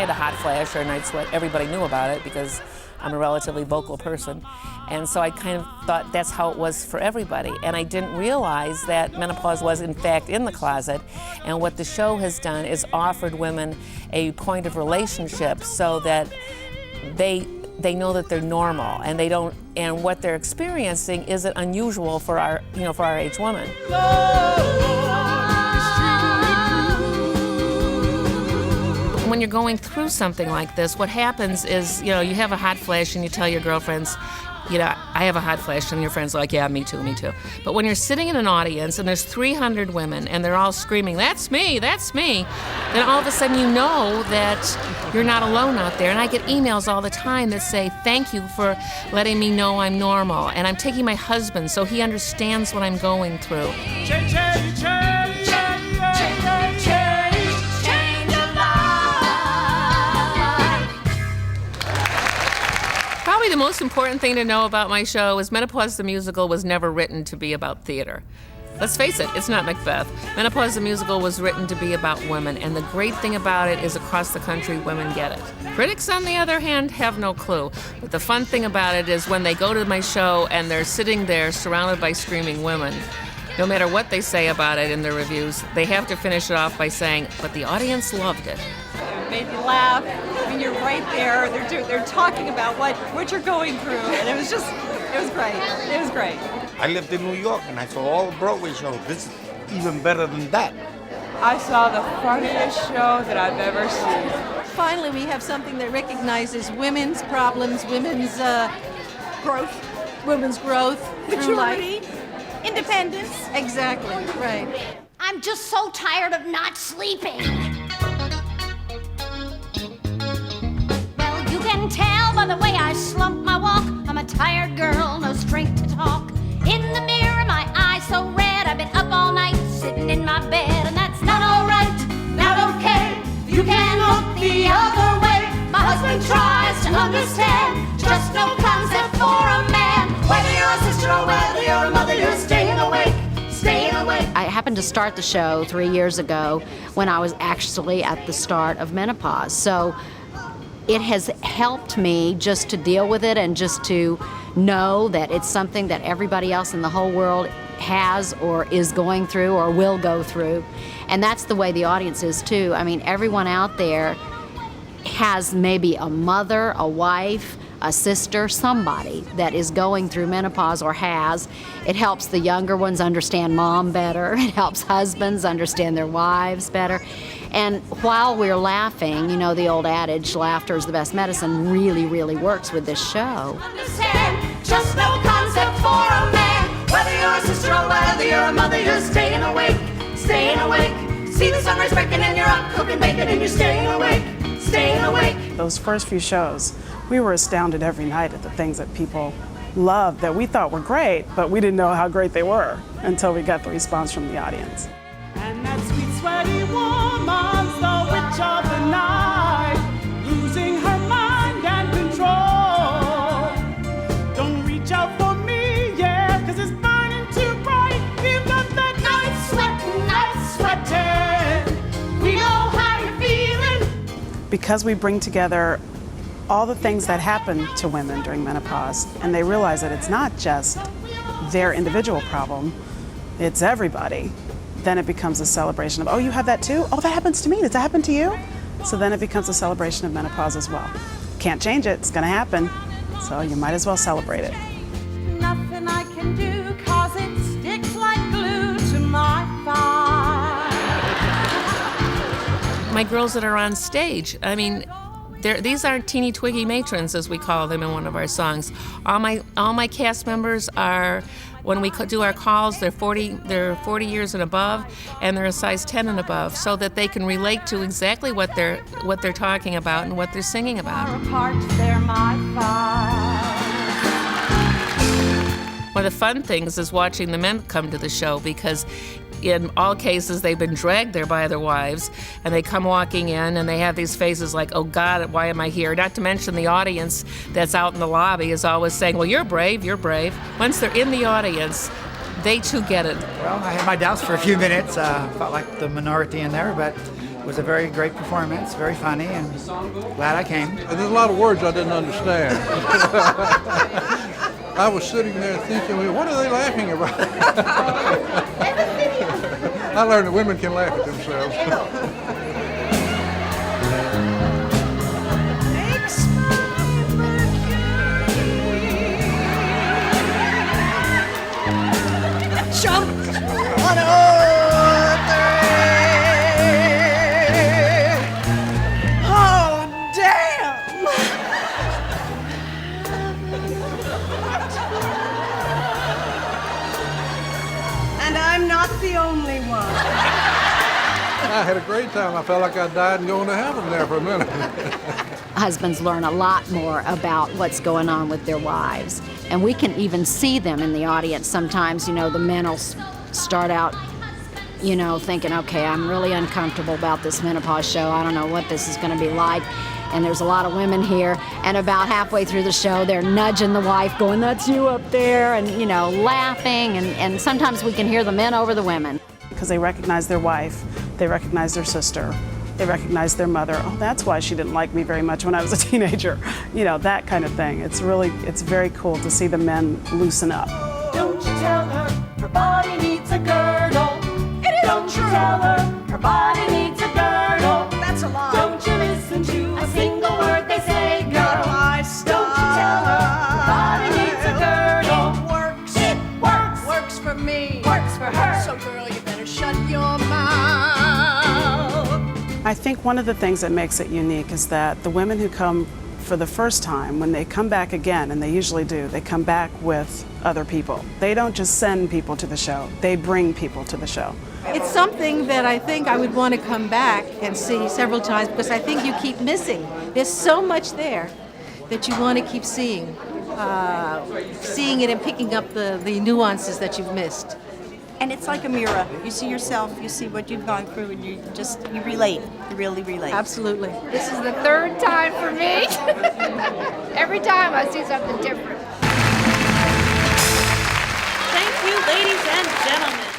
had a hot flash or a night sweat, everybody knew about it because I'm a relatively vocal person. And so I kind of thought that's how it was for everybody. And I didn't realize that menopause was in fact in the closet. And what the show has done is offered women a point of relationship so that they know that they're normal and they don't, and what they're experiencing isn't unusual for our, for our age women. When you're going through something like this, what happens is, you have a hot flash and you tell your girlfriends, I have a hot flash, and your friends are like, yeah, me too. But when you're sitting in an audience and there's 300 women and they're all screaming, that's me, then all of a sudden you know that you're not alone out there. And I get emails all the time that say, thank you for letting me know I'm normal. And I'm taking my husband so he understands what I'm going through. Probably the most important thing to know about my show is Menopause the Musical was never written to be about theater. Let's face it, it's not Macbeth. Menopause the Musical was written to be about women, and the great thing about it is across the country, women get it. Critics, on the other hand, have no clue. But the fun thing about it is when they go to my show and they're sitting there surrounded by screaming women, no matter what they say about it in their reviews, they have to finish it off by saying, but the audience loved it. It made me laugh. I mean, you're right there. They're talking about what you're going through, and it was great. It was great. I lived in New York, and I saw all the Broadway shows. This is even better than that. I saw the funniest show that I've ever seen. Finally, we have something that recognizes women's problems, women's growth, through life. Independence. Exactly, right. I'm just so tired of not sleeping. Well, you can tell by the way I slump my walk. I'm a tired girl, no strength to talk. In the mirror, my eyes so red. I've been up all night, sitting in my bed, and that's not all right, not okay. You can look the other way. My husband tries to understand, just no concept for a man. Whether you're a sister or whether you're a mother, you're staying awake, staying awake. I happened to start the show 3 years ago when I was actually at the start of menopause. So it has helped me just to deal with it and just to know that it's something that everybody else in the whole world has or is going through or will go through. And that's the way the audience is too. I mean, everyone out there has maybe a mother, a wife, a sister, somebody that is going through menopause or has. It helps the younger ones understand mom better. It helps husbands understand their wives better. And while we're laughing, the old adage, laughter is the best medicine, really, really works with this show. Understand, just no concept for a man. Whether you're a sister or whether you're a mother, you're staying awake, staying awake. See the sunrise breaking and you're up cooking bacon and you're staying awake, staying awake. Those first few shows, we were astounded every night at the things that people loved that we thought were great, but we didn't know how great they were until we got the response from the audience. And that sweet, sweaty woman's the witch of the night, losing her mind and control. Don't reach out for me, yeah, 'cause it's burning too bright. We've got that night sweating. We know how you're feeling. Because we bring together all the things that happen to women during menopause, and they realize that it's not just their individual problem, it's everybody. Then it becomes a celebration of, oh, you have that too? Oh, that happens to me. Does that happen to you? So then it becomes a celebration of menopause as well. Can't change it. It's going to happen. So you might as well celebrate it. Nothing I can do 'cause it sticks like glue to my thigh. My girls that are on stage, I mean, these aren't teeny twiggy matrons, as we call them in one of our songs. All my cast members are, when we do our calls, they're 40 years and above, and they're a size 10 and above, so that they can relate to exactly what they're talking about and what they're singing about. Apart, they're my thighs. One of the fun things is watching the men come to the show, because in all cases they've been dragged there by their wives, and they come walking in and they have these faces like, oh God, why am I here? Not to mention the audience that's out in the lobby is always saying, well, you're brave, you're brave. Once they're in the audience, they too get it. Well, I had my doubts for a few minutes. Felt like the minority in there, but It was a very great performance, very funny, and glad I came. And there's a lot of words I didn't understand. I was sitting there thinking, well, what are they laughing about? I learned that women can laugh at themselves. Jump on oh, damn! And I'm not the only one. I had a great time. I felt like I died and going to heaven there for a minute. Husbands learn a lot more about what's going on with their wives. And we can even see them in the audience. Sometimes, the men will start out, thinking, okay, I'm really uncomfortable about this menopause show. I don't know what this is going to be like. And there's a lot of women here. And about halfway through the show, they're nudging the wife, going, that's you up there, and, laughing. And sometimes we can hear the men over the women. Because they recognize their wife, they recognize their sister, they recognize their mother. Oh, that's why she didn't like me very much when I was a teenager. That kind of thing. It's very cool to see the men loosen up. Don't you tell her body needs a girdle. It isn't Don't true. You tell her body needs a girdle. That's a lie. Don't you listen to a single word they say, girl. Not my style. Don't you tell her body needs a girdle. It works. It works. Works for me. Works for her. So girl, you better shut your mouth. I think one of the things that makes it unique is that the women who come for the first time, when they come back again, and they usually do, they come back with other people. They don't just send people to the show, they bring people to the show. It's something that I think I would want to come back and see several times because I think you keep missing. There's so much there that you want to keep seeing it and picking up the nuances that you've missed. And it's like a mirror. You see yourself, you see what you've gone through, and you relate. You really relate. Absolutely. This is the third time for me. Every time I see something different. Thank you, ladies and gentlemen.